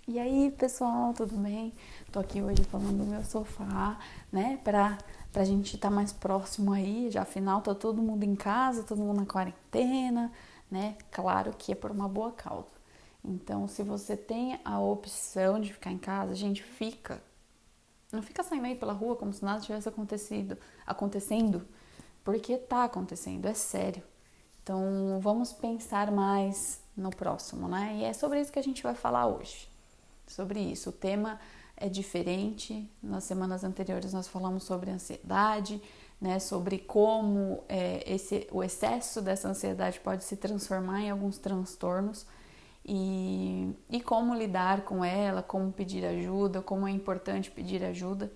E aí, pessoal, tudo bem? Tô aqui hoje falando do meu sofá, né? Pra gente estar mais próximo aí, já afinal tá todo mundo em casa, todo mundo na quarentena, né? Claro que é por uma boa causa. Então, se você tem a opção de ficar em casa, a gente fica. Não fica saindo aí pela rua como se nada tivesse acontecendo, porque tá acontecendo, é sério. Então, vamos pensar mais no próximo, né? E é sobre isso que a gente vai falar hoje. Sobre isso. O tema é diferente. Nas semanas anteriores nós falamos sobre ansiedade, né? Sobre como o excesso dessa ansiedade pode se transformar em alguns transtornos e como lidar com ela, como pedir ajuda, como é importante pedir ajuda.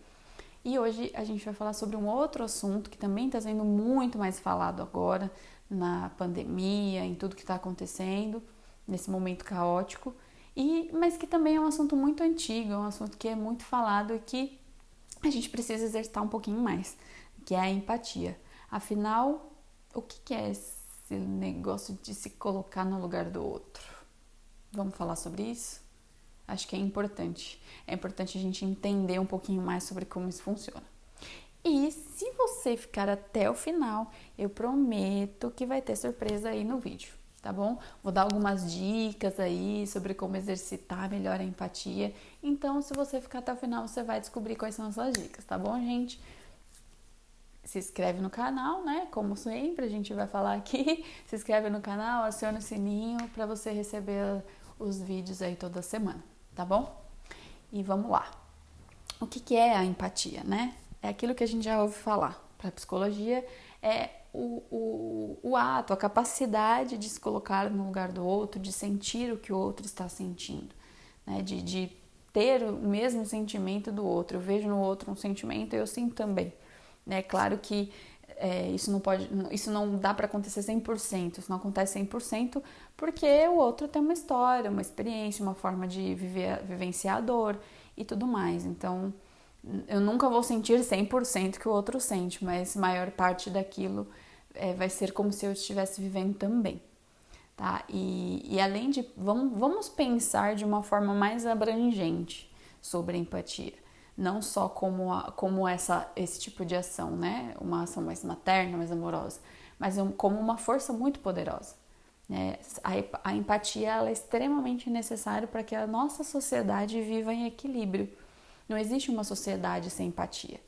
E hoje a gente vai falar sobre um outro assunto que também está sendo muito mais falado agora na pandemia, em tudo que está acontecendo, nesse momento caótico, mas que também é um assunto muito antigo, é um assunto que é muito falado e que a gente precisa exercitar um pouquinho mais, que é a empatia. Afinal, o que é esse negócio de se colocar no lugar do outro? Vamos falar sobre isso? Acho que é importante. É importante a gente entender um pouquinho mais sobre como isso funciona. E se você ficar até o final, eu prometo que vai ter surpresa aí no vídeo, tá bom? Vou dar algumas dicas aí sobre como exercitar melhor a empatia. Então, se você ficar até o final, você vai descobrir quais são essas dicas, tá bom, gente? Se inscreve no canal, né? Como sempre, a gente vai falar aqui. Se inscreve no canal, aciona o sininho para você receber os vídeos aí toda semana, tá bom? E vamos lá. O que é a empatia, né? É aquilo que a gente já ouve falar. Para a psicologia, é o ato, a capacidade de se colocar no lugar do outro, de sentir o que o outro está sentindo, né? De ter o mesmo sentimento do outro. Eu vejo no outro um sentimento e eu sinto também. É claro que isso não dá para acontecer 100%, isso não acontece 100% porque o outro tem uma história, uma experiência, uma forma de vivenciar a dor e tudo mais. Então, eu nunca vou sentir 100% que o outro sente, mas a maior parte daquilo vai ser como se eu estivesse vivendo também. Tá? E além de. Vamos pensar de uma forma mais abrangente sobre a empatia. Não só como esse tipo de ação, né? Uma ação mais materna, mais amorosa, mas como uma força muito poderosa. Né? A empatia ela é extremamente necessária para que a nossa sociedade viva em equilíbrio. Não existe uma sociedade sem empatia.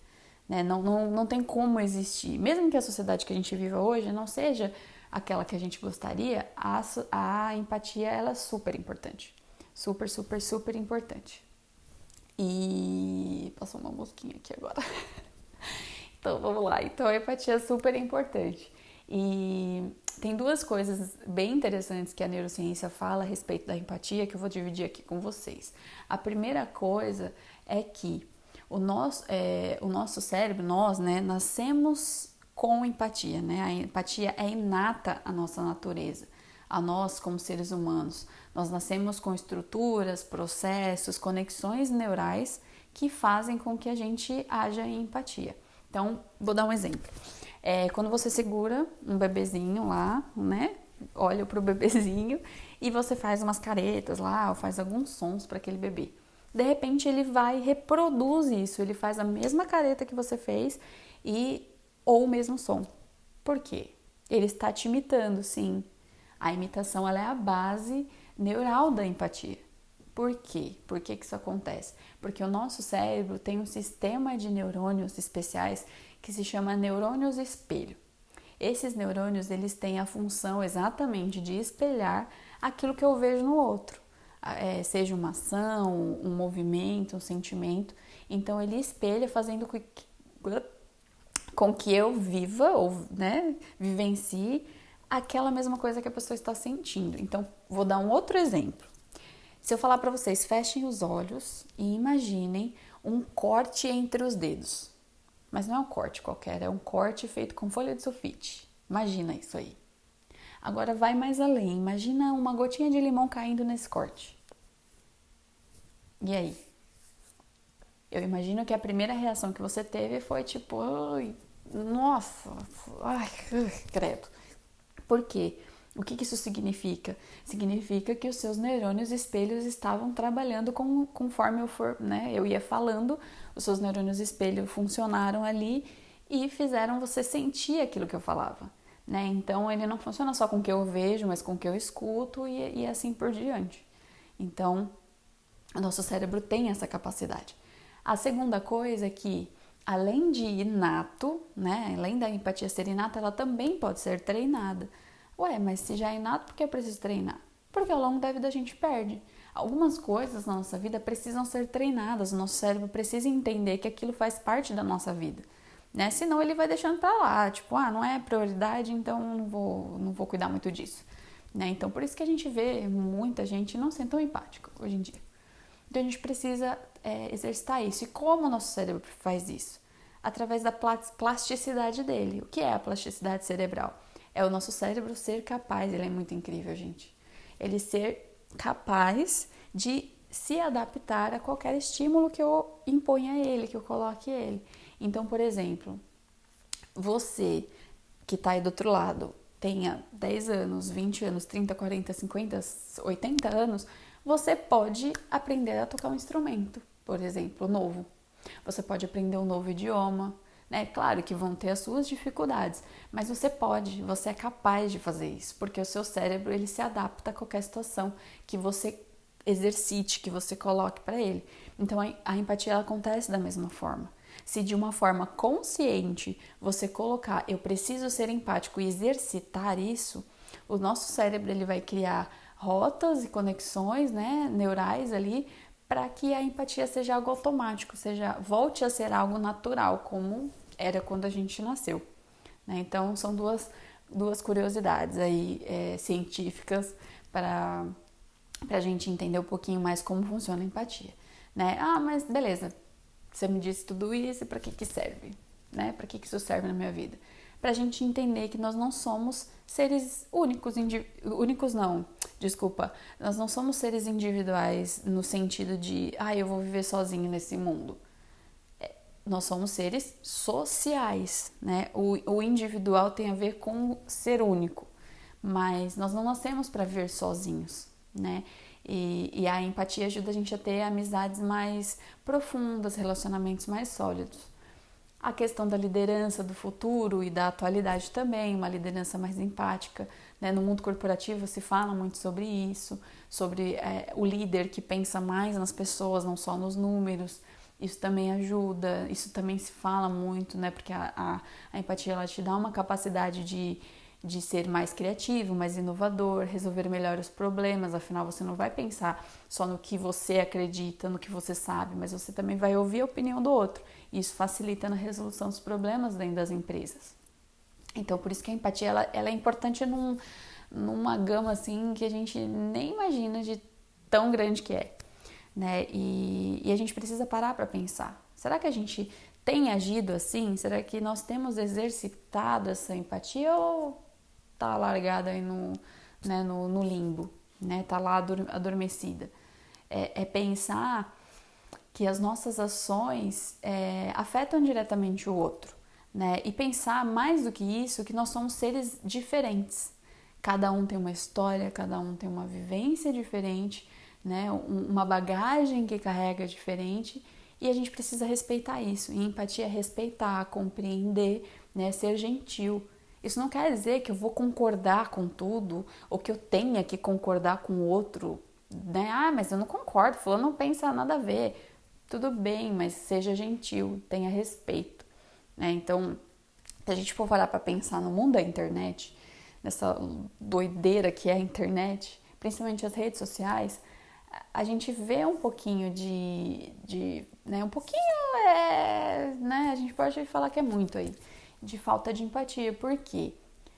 Né? Não tem como existir. Mesmo que a sociedade que a gente viva hoje não seja aquela que a gente gostaria, a empatia ela é super importante. Super, super, super importante. E passou uma mosquinha aqui agora. Então vamos lá. Então a empatia é super importante. E tem duas coisas bem interessantes que a neurociência fala a respeito da empatia que eu vou dividir aqui com vocês. A primeira coisa é que o nosso cérebro, nós, né, nascemos com empatia, né? A empatia é inata à nossa natureza, a nós como seres humanos. Nós nascemos com estruturas, processos, conexões neurais que fazem com que a gente haja em empatia. Então, vou dar um exemplo. Quando você segura um bebezinho lá, né? Olha pro bebezinho e você faz umas caretas lá, ou faz alguns sons para aquele bebê. De repente ele vai e reproduz isso, ele faz a mesma careta que você fez ou o mesmo som. Por quê? Ele está te imitando, sim. A imitação ela é a base neural da empatia. Por quê? Por que isso acontece? Porque o nosso cérebro tem um sistema de neurônios especiais que se chama neurônios espelho. Esses neurônios eles têm a função exatamente de espelhar aquilo que eu vejo no outro. Seja uma ação, um movimento, um sentimento. Então ele espelha fazendo com que eu viva ou né, vivencie aquela mesma coisa que a pessoa está sentindo. Então vou dar um outro exemplo. Se eu falar para vocês, fechem os olhos e imaginem um corte entre os dedos. Mas não é um corte qualquer, é um corte feito com folha de sulfite. Imagina isso aí. Agora vai mais além, imagina uma gotinha de limão caindo nesse corte. E aí? Eu imagino que a primeira reação que você teve foi tipo, ai, nossa, ai, credo. Por quê? O que isso significa? Significa que os seus neurônios espelhos estavam trabalhando conforme eu ia falando, os seus neurônios espelho funcionaram ali e fizeram você sentir aquilo que eu falava, né? Então ele não funciona só com o que eu vejo, mas com o que eu escuto e assim por diante. Então, o nosso cérebro tem essa capacidade. A segunda coisa é que, além de inato, né, além da empatia ser inata, ela também pode ser treinada. Ué, mas se já é inato, por que eu preciso treinar? Porque ao longo da vida a gente perde. Algumas coisas na nossa vida precisam ser treinadas, o nosso cérebro precisa entender que aquilo faz parte da nossa vida, né? Senão ele vai deixando pra lá, tipo, não é prioridade, então não vou cuidar muito disso, né? Então por isso que a gente vê muita gente não sendo tão empática hoje em dia. Então a gente precisa exercitar isso. E como o nosso cérebro faz isso? Através da plasticidade dele. O que é a plasticidade cerebral? É o nosso cérebro ser capaz, ele é muito incrível, gente. Ele ser capaz de se adaptar a qualquer estímulo que eu imponha a ele, que eu coloque a ele. Então, por exemplo, você que está aí do outro lado, tenha 10 anos, 20 anos, 30, 40, 50, 80 anos, você pode aprender a tocar um instrumento, por exemplo, novo. Você pode aprender um novo idioma, né? Claro que vão ter as suas dificuldades, mas você é capaz de fazer isso, porque o seu cérebro ele se adapta a qualquer situação que você exercite, que você coloque para ele. Então a empatia ela acontece da mesma forma. Se de uma forma consciente você colocar eu preciso ser empático e exercitar isso, o nosso cérebro ele vai criar rotas e conexões, né, neurais ali para que a empatia seja algo automático, volte a ser algo natural, como era quando a gente nasceu, né? Então são duas curiosidades aí científicas para a gente entender um pouquinho mais como funciona a empatia, né? Mas beleza, você me disse tudo isso, para que serve, né? Para que isso serve na minha vida? Para a gente entender que nós não somos seres únicos, nós não somos seres individuais no sentido de, eu vou viver sozinho nesse mundo. Nós somos seres sociais, né? O individual tem a ver com ser único, mas nós não nascemos para viver sozinhos, né? E a empatia ajuda a gente a ter amizades mais profundas, relacionamentos mais sólidos. A questão da liderança do futuro e da atualidade também, uma liderança mais empática, né? No mundo corporativo se fala muito sobre isso, sobre o líder que pensa mais nas pessoas, não só nos números. Isso também ajuda, isso também se fala muito, né? Porque a empatia ela te dá uma capacidade de ser mais criativo, mais inovador, resolver melhor os problemas, afinal você não vai pensar só no que você acredita, no que você sabe, mas você também vai ouvir a opinião do outro. E isso facilita na resolução dos problemas dentro das empresas. Então, por isso que a empatia ela é importante numa gama assim que a gente nem imagina de tão grande que é, né? E a gente precisa parar para pensar. Será que a gente tem agido assim? Será que nós temos exercitado essa empatia ou tá largada aí no limbo, né? Tá lá adormecida. É pensar que as nossas ações afetam diretamente o outro, né? E pensar mais do que isso, que nós somos seres diferentes. Cada um tem uma história, cada um tem uma vivência diferente, né? Uma bagagem que carrega diferente e a gente precisa respeitar isso. E empatia é respeitar, compreender, né? Ser gentil. Isso não quer dizer que eu vou concordar com tudo ou que eu tenha que concordar com o outro, né? Mas eu não concordo, fulano não pensa nada a ver. Tudo bem, mas seja gentil, tenha respeito, né? Então, se a gente for parar para pensar no mundo da internet, nessa doideira que é a internet, principalmente as redes sociais, a gente vê um pouquinho né? Um pouquinho, né? A gente pode falar que é muito aí, de falta de empatia. Por quê?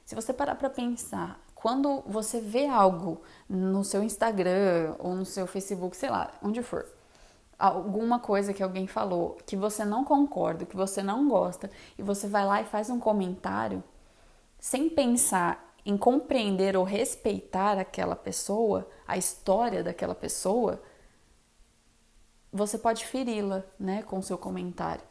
Se você parar para pensar, quando você vê algo no seu Instagram ou no seu Facebook, sei lá, onde for, alguma coisa que alguém falou que você não concorda, que você não gosta, e você vai lá e faz um comentário sem pensar em compreender ou respeitar aquela pessoa, a história daquela pessoa, você pode feri-la, né, com o seu comentário.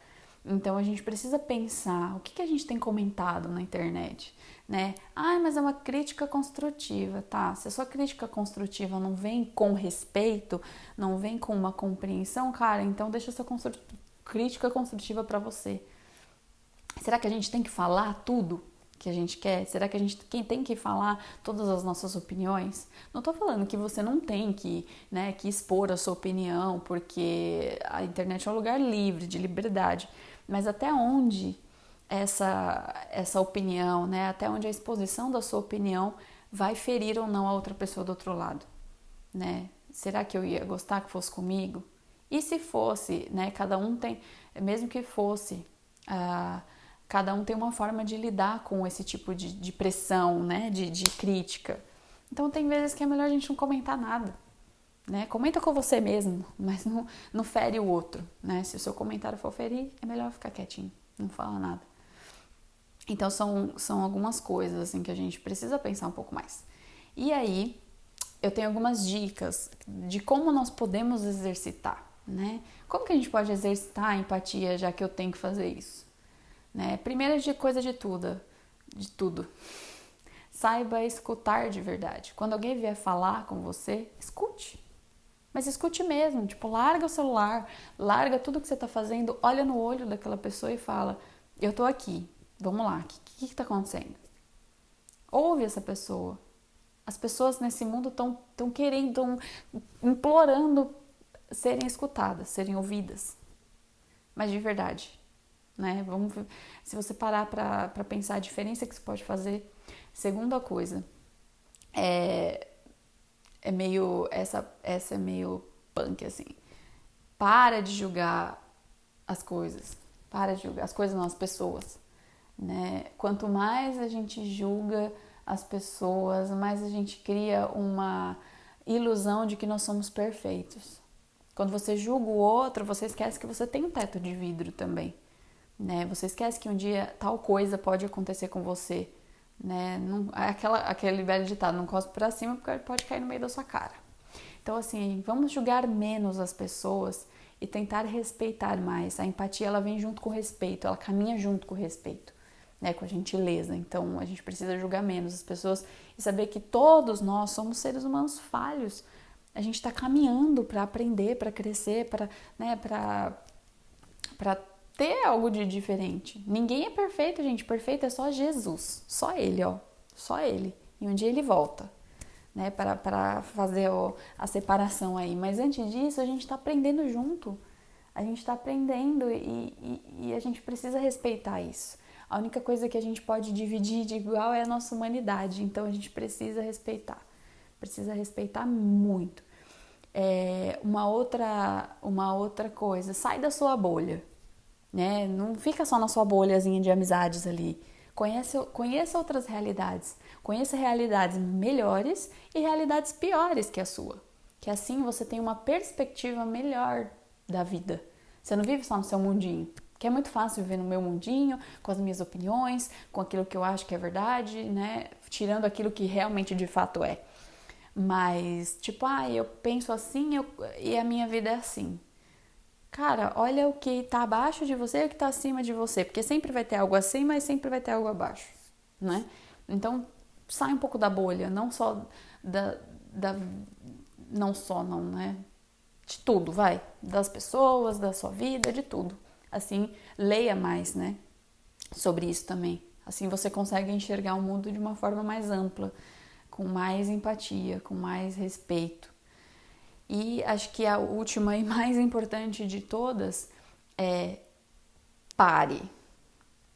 Então a gente precisa pensar o que a gente tem comentado na internet, né? Ah, mas é uma crítica construtiva, tá? Se a sua crítica construtiva não vem com respeito, não vem com uma compreensão, cara, então deixa essa crítica construtiva para você. Será que a gente tem que falar tudo que a gente quer? Será que quem tem que falar todas as nossas opiniões? Não tô falando que você não tem que, né, que expor a sua opinião, porque a internet é um lugar livre, de liberdade. Mas até onde essa opinião, né, até onde a exposição da sua opinião vai ferir ou não a outra pessoa do outro lado, né? Será que eu ia gostar que fosse comigo? E se fosse, né, cada um tem, mesmo que fosse, cada um tem uma forma de lidar com esse tipo de pressão, né, de crítica. Então tem vezes que é melhor a gente não comentar nada, né? Comenta com você mesmo, mas não fere o outro, né? Se o seu comentário for ferir, é melhor ficar quietinho, não fala nada. Então são algumas coisas assim que a gente precisa pensar um pouco mais. E aí eu tenho algumas dicas de como nós podemos exercitar, né? Como que a gente pode exercitar a empatia, já que eu tenho que fazer isso? Né? Primeira coisa de tudo, saiba escutar de verdade. Quando alguém vier falar com você, escute. Mas escute mesmo, tipo, larga o celular, larga tudo que você tá fazendo, olha no olho daquela pessoa e fala, eu tô aqui, vamos lá, o que tá acontecendo? Ouve essa pessoa. As pessoas nesse mundo estão querendo, estão implorando serem escutadas, serem ouvidas. Mas de verdade, né? Se você parar para pensar a diferença que você pode fazer. Segunda coisa, essa é meio punk, assim. Para de julgar as coisas. Para de julgar as coisas, não, as pessoas. Né? Quanto mais a gente julga as pessoas, mais a gente cria uma ilusão de que nós somos perfeitos. Quando você julga o outro, você esquece que você tem um teto de vidro também. Né? Você esquece que um dia tal coisa pode acontecer com você. Né? Não, aquele velho ditado, não cospe pra cima porque pode cair no meio da sua cara. Então, assim, vamos julgar menos as pessoas e tentar respeitar mais. A empatia, ela vem junto com o respeito, ela caminha junto com o respeito, né? Com a gentileza. Então, a gente precisa julgar menos as pessoas e saber que todos nós somos seres humanos falhos. A gente está caminhando para aprender, para crescer, para, né, para ter algo de diferente. Ninguém é perfeito, gente. Perfeito é só Jesus. Só Ele, ó. Só Ele. E um dia Ele volta, né? Para fazer a separação aí. Mas antes disso, a gente está aprendendo junto. A gente está aprendendo e a gente precisa respeitar isso. A única coisa que a gente pode dividir de igual é a nossa humanidade. Então, a gente precisa respeitar. Precisa respeitar muito. Uma outra coisa. Sai da sua bolha. Né? Não fica só na sua bolhazinha de amizades ali. Conheça outras realidades. Conheça realidades melhores e realidades piores que a sua. Que assim você tem uma perspectiva melhor da vida. Você não vive só no seu mundinho. Que é muito fácil viver no meu mundinho, com as minhas opiniões, com aquilo que eu acho que é verdade, né? Tirando aquilo que realmente de fato é. Mas, tipo, eu penso assim e a minha vida é assim. Cara, olha o que tá abaixo de você e o que tá acima de você, porque sempre vai ter algo acima e sempre vai ter algo abaixo, né? Então, sai um pouco da bolha, não só não, né? De tudo, vai, das pessoas, da sua vida, de tudo. Assim, leia mais, né? Sobre isso também. Assim você consegue enxergar o mundo de uma forma mais ampla, com mais empatia, com mais respeito. E acho que a última e mais importante de todas é pare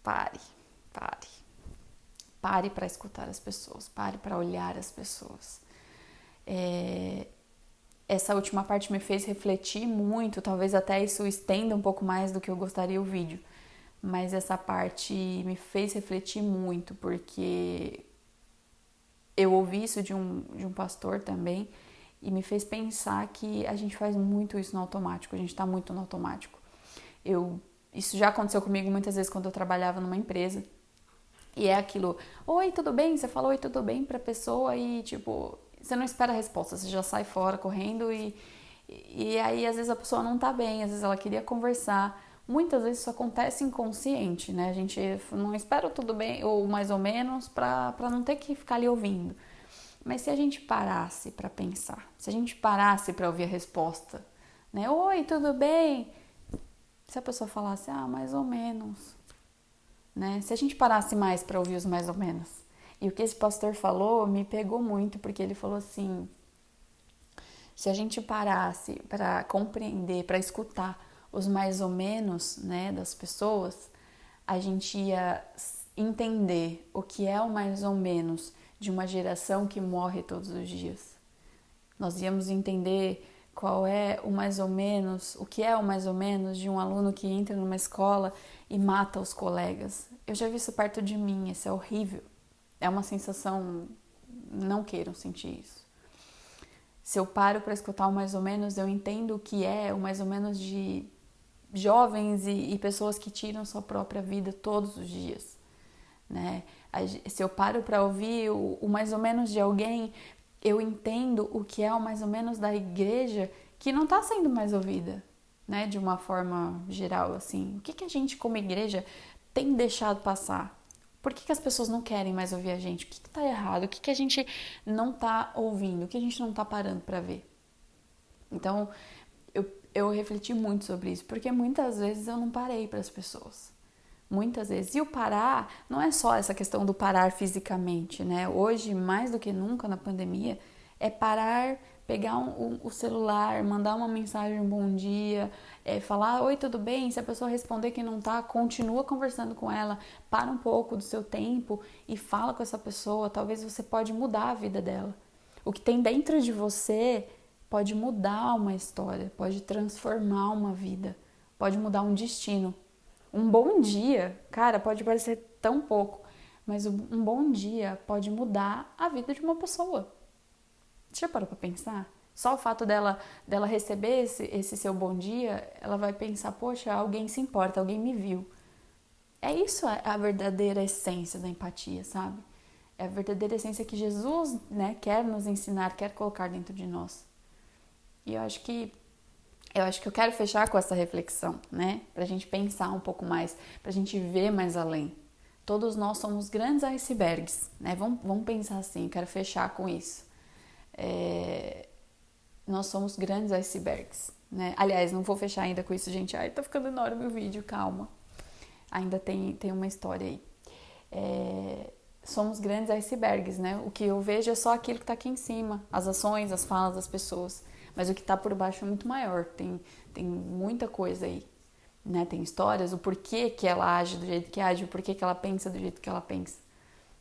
para escutar as pessoas, pare para olhar as pessoas. Essa última parte me fez refletir muito, talvez até isso estenda um pouco mais do que eu gostaria o vídeo, mas essa parte me fez refletir muito, porque eu ouvi isso de um pastor também, e me fez pensar que a gente faz muito isso no automático, a gente está muito no automático. Isso já aconteceu comigo muitas vezes quando eu trabalhava numa empresa. E é aquilo, oi, tudo bem? Você fala oi, tudo bem pra pessoa e, tipo, você não espera a resposta, você já sai fora correndo e aí às vezes a pessoa não tá bem, às vezes ela queria conversar muitas vezes isso acontece inconsciente, né? A gente não espera o tudo bem ou mais ou menos para não ter que ficar ali ouvindo. Mas se a gente parasse para pensar, se a gente parasse para ouvir a resposta, né? Oi, tudo bem? Se a pessoa falasse, mais ou menos, né? Se a gente parasse mais para ouvir os mais ou menos. E o que esse pastor falou me pegou muito, porque ele falou assim: se a gente parasse para compreender, para escutar os mais ou menos, né, das pessoas, a gente ia entender o que é o mais ou menos de uma geração que morre todos os dias. Nós íamos entender qual é o mais ou menos, o que é o mais ou menos de um aluno que entra numa escola e mata os colegas. Eu já vi isso perto de mim, isso é horrível. É uma sensação, não queiram sentir isso. Se eu paro para escutar o mais ou menos, eu entendo o que é o mais ou menos de jovens e pessoas que tiram sua própria vida todos os dias, né? Se eu paro para ouvir o mais ou menos de alguém, eu entendo o que é o mais ou menos da igreja que não está sendo mais ouvida, né? De uma forma geral, assim. O que a gente, como igreja, tem deixado passar? Por que as pessoas não querem mais ouvir a gente? O que está errado? O que a gente não está ouvindo? O que a gente não está parando para ver? Então, eu refleti muito sobre isso, porque muitas vezes eu não parei para as pessoas. Muitas vezes. E o parar não é só essa questão do parar fisicamente, né? Hoje, mais do que nunca na pandemia, é parar, pegar o celular, mandar uma mensagem, um bom dia, falar, oi, tudo bem? Se a pessoa responder que não tá, continua conversando com ela, para um pouco do seu tempo e fala com essa pessoa. Talvez você pode mudar a vida dela. O que tem dentro de você pode mudar uma história, pode transformar uma vida, pode mudar um destino. Um bom dia, cara, pode parecer tão pouco, mas um bom dia pode mudar a vida de uma pessoa. Você já parou pra pensar? Só o fato dela receber esse seu bom dia, ela vai pensar, poxa, alguém se importa, alguém me viu. É isso a verdadeira essência da empatia, sabe? É a verdadeira essência que Jesus, né, quer nos ensinar, quer colocar dentro de nós. E eu acho que eu quero fechar com essa reflexão, né? Pra gente pensar um pouco mais, pra gente ver mais além. Todos nós somos grandes icebergs, né? Vamos pensar assim, eu quero fechar com isso. Nós somos grandes icebergs, né? Aliás, não vou fechar ainda com isso, gente. Ai, tá ficando enorme o vídeo, calma. Ainda tem uma história aí. Somos grandes icebergs, né? O que eu vejo é só aquilo que tá aqui em cima, as ações, as falas das pessoas. Mas o que está por baixo é muito maior, tem muita coisa aí, né? Tem histórias, o porquê que ela age do jeito que age, o porquê que ela pensa do jeito que ela pensa.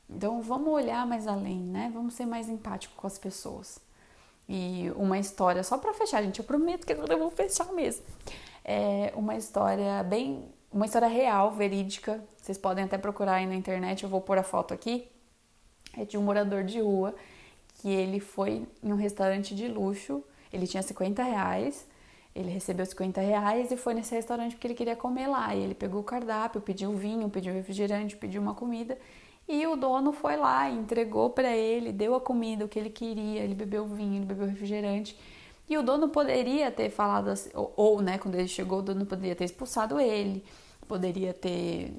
Então vamos olhar mais além, né? Vamos ser mais empáticos com as pessoas. E uma história, só para fechar, gente, eu prometo que agora eu vou fechar mesmo. É uma história real, verídica, vocês podem até procurar aí na internet, eu vou pôr a foto aqui. É de um morador de rua que ele foi em um restaurante de luxo. Ele tinha R$50, ele recebeu R$50 e foi nesse restaurante porque ele queria comer lá. E ele pegou o cardápio, pediu vinho, pediu refrigerante, pediu uma comida. E o dono foi lá, entregou para ele, deu a comida, o que ele queria. Ele bebeu o vinho, ele bebeu o refrigerante. E o dono poderia ter falado assim, ou né, quando ele chegou, o dono poderia ter expulsado ele, poderia ter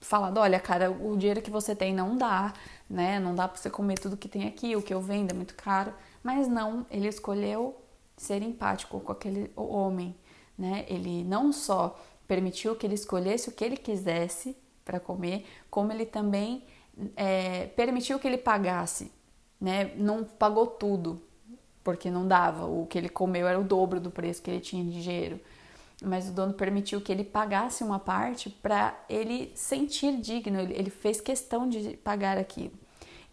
falado, olha, cara, o dinheiro que você tem não dá, né? Não dá pra você comer tudo que tem aqui, o que eu vendo é muito caro. Mas não, ele escolheu ser empático com aquele homem, né? Ele não só permitiu que ele escolhesse o que ele quisesse para comer, como ele também permitiu que ele pagasse, né? Não pagou tudo, porque não dava. O que ele comeu era o dobro do preço que ele tinha de dinheiro. Mas o dono permitiu que ele pagasse uma parte para ele sentir digno, ele fez questão de pagar aquilo.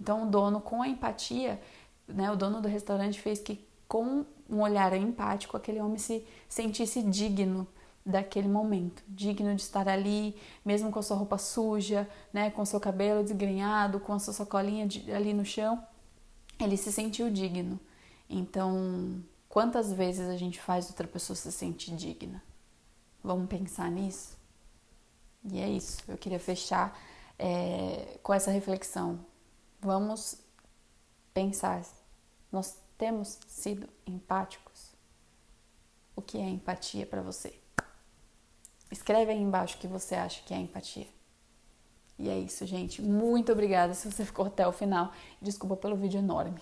Então o dono, com a empatia, né, o dono do restaurante fez que com um olhar empático aquele homem se sentisse digno daquele momento, digno de estar ali, mesmo com a sua roupa suja, né, com o seu cabelo desgrenhado, com a sua sacolinha ali no chão, ele se sentiu digno. Então, quantas vezes a gente faz outra pessoa se sentir digna? Vamos pensar nisso? E é isso, eu queria fechar com essa reflexão. Vamos pensar, nós temos sido empáticos? O que é empatia para você? Escreve aí embaixo o que você acha que é empatia. E é isso, gente. Muito obrigada se você ficou até o final. Desculpa pelo vídeo enorme.